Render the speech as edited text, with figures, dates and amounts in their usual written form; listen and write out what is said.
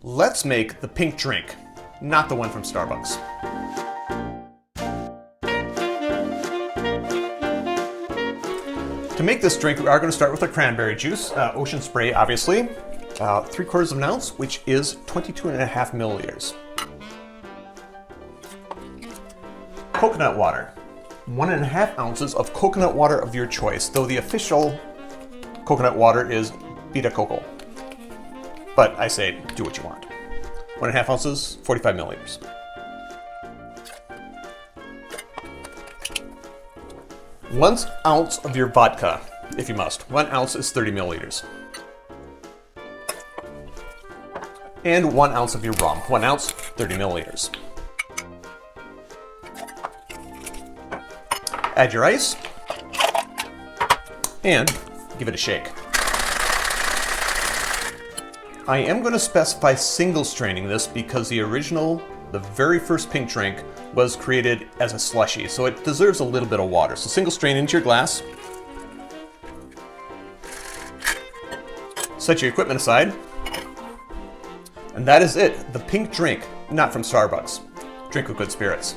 Let's make the pink drink, not the one from Starbucks. To make this drink, we are going to start with our cranberry juice, ocean spray obviously, 3/4 of an ounce, which is 22.5 milliliters. Coconut water, 1.5 ounces of coconut water of your choice, though the official coconut water is Vita Coco. But I say, do what you want. 1.5 ounces, 45 milliliters. One ounce of your vodka, if you must. 1 ounce is 30 milliliters. And 1 ounce of your rum. 1 ounce, 30 milliliters. Add your ice. And give it a shake. I am going to specify single straining this because the very first pink drink was created as a slushie, so it deserves a little bit of water. So single strain into your glass. Set your equipment aside. And that is it, the pink drink, not from Starbucks. Drink with good spirits.